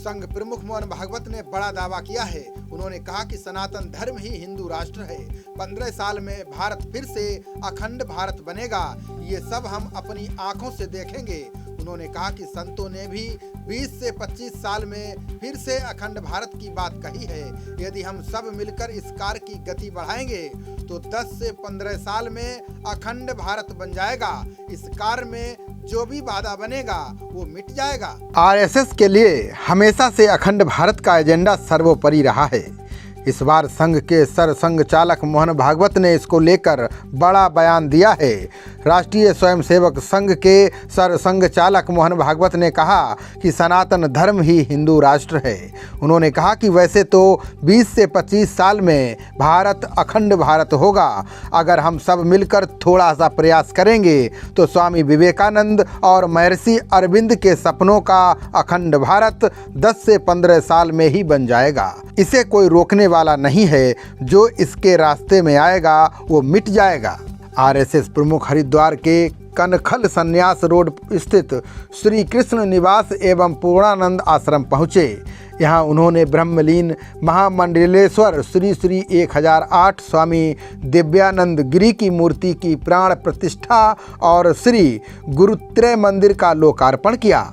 संघ प्रमुख मोहन भागवत ने बड़ा दावा किया है। उन्होंने कहा कि सनातन धर्म ही हिंदू राष्ट्र है। 15 साल में भारत फिर से अखंड भारत बनेगा, ये सब हम अपनी आंखों से देखेंगे। उन्होंने कहा कि संतों ने भी 20 से 25 साल में फिर से अखंड भारत की बात कही है। यदि हम सब मिलकर इस कार्य की गति बढ़ाएंगे तो 10 से 15 साल में अखंड भारत बन जाएगा। इस कार्य में जो भी बाधा बनेगा वो मिट जाएगा। आरएसएस के लिए हमेशा से अखंड भारत का एजेंडा सर्वोपरि रहा है। इस बार संघ के सरसंघ चालक मोहन भागवत ने इसको लेकर बड़ा बयान दिया है। राष्ट्रीय स्वयंसेवक संघ के सरसंघ चालक मोहन भागवत ने कहा कि सनातन धर्म ही हिंदू राष्ट्र है। उन्होंने कहा कि वैसे तो 20 से 25 साल में भारत अखंड भारत होगा। अगर हम सब मिलकर थोड़ा सा प्रयास करेंगे तो स्वामी विवेकानंद और महर्षि अरविंद के सपनों का अखंड भारत 10 से 15 साल में ही बन जाएगा। इसे कोई रोकने वाला नहीं है। जो इसके रास्ते में आएगा वो मिट जाएगा। आरएसएस प्रमुख हरिद्वार के कनखल संन्यास रोड स्थित श्री कृष्ण निवास एवं पूर्णानंद आश्रम पहुँचे। यहाँ उन्होंने ब्रह्मलीन महामंडलेश्वर श्री श्री 1008 स्वामी दिव्यानंद गिरी की मूर्ति की प्राण प्रतिष्ठा और श्री गुरुत्रय मंदिर का लोकार्पण किया।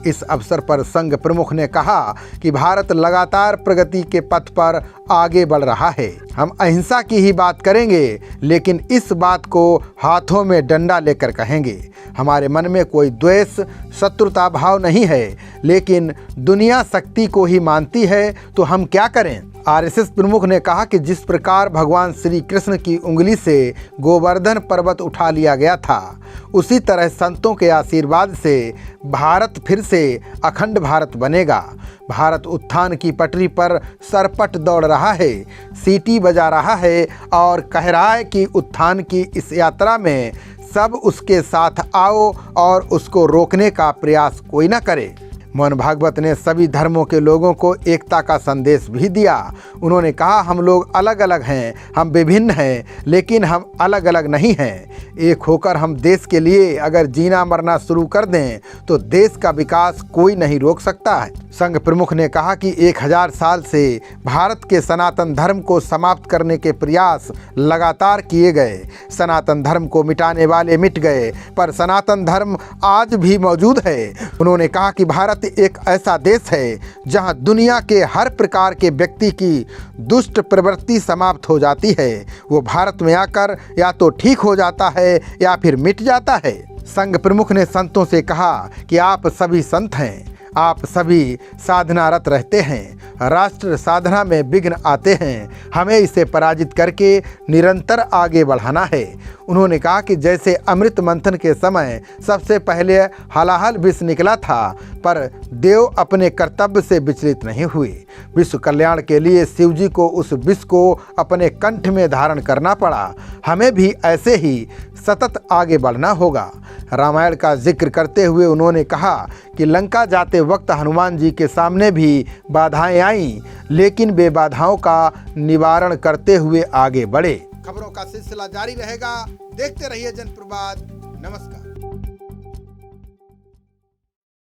इस अवसर पर संघ प्रमुख ने कहा कि भारत लगातार प्रगति के पथ पर आगे बढ़ रहा है। हम अहिंसा की ही बात करेंगे, लेकिन इस बात को हाथों में डंडा लेकर कहेंगे। हमारे मन में कोई द्वेष शत्रुता भाव नहीं है, लेकिन दुनिया शक्ति को ही मानती है, तो हम क्या करें। आरएसएस प्रमुख ने कहा कि जिस प्रकार भगवान श्री कृष्ण की उंगली से गोवर्धन पर्वत उठा लिया गया था, उसी तरह संतों के आशीर्वाद से भारत फिर से अखंड भारत बनेगा। भारत उत्थान की पटरी पर सरपट दौड़ रहा है, सीटी बजा रहा है और कह रहा है कि उत्थान की इस यात्रा में सब उसके साथ आओ और उसको रोकने का प्रयास कोई न करे। मोहन भागवत ने सभी धर्मों के लोगों को एकता का संदेश भी दिया। उन्होंने कहा, हम लोग अलग अलग हैं, हम विभिन्न हैं, लेकिन हम अलग अलग नहीं हैं। एक होकर हम देश के लिए अगर जीना मरना शुरू कर दें तो देश का विकास कोई नहीं रोक सकता है। संघ प्रमुख ने कहा कि 1000 साल से भारत के सनातन धर्म को समाप्त करने के प्रयास लगातार किए गए। सनातन धर्म को मिटाने वाले मिट गए, पर सनातन धर्म आज भी मौजूद है। उन्होंने कहा कि भारत एक ऐसा देश है जहां दुनिया के हर प्रकार के व्यक्ति की दुष्ट प्रवृत्ति समाप्त हो जाती है। वो भारत में आकर या तो ठीक हो जाता है या फिर मिट जाता है। संघ प्रमुख ने संतों से कहा कि आप सभी संत हैं, आप सभी साधनारत रहते हैं। राष्ट्र साधना में विघ्न आते हैं, हमें इसे पराजित करके निरंतर आगे बढ़ाना है। उन्होंने कहा कि जैसे अमृत मंथन के समय सबसे पहले हलाहल विष निकला था, पर देव अपने कर्तव्य से विचलित नहीं हुए। विश्व कल्याण के लिए शिवजी को उस विष को अपने कंठ में धारण करना पड़ा। हमें भी ऐसे ही सतत आगे बढ़ना होगा। रामायण का जिक्र करते हुए उन्होंने कहा कि लंका जाते वक्त हनुमान जी के सामने भी बाधाएं आईं, लेकिन वे बाधाओं का निवारण करते हुए आगे बढ़े। खबरों का सिलसिला जारी रहेगा। देखते रहिए जनप्रवाद। नमस्कार।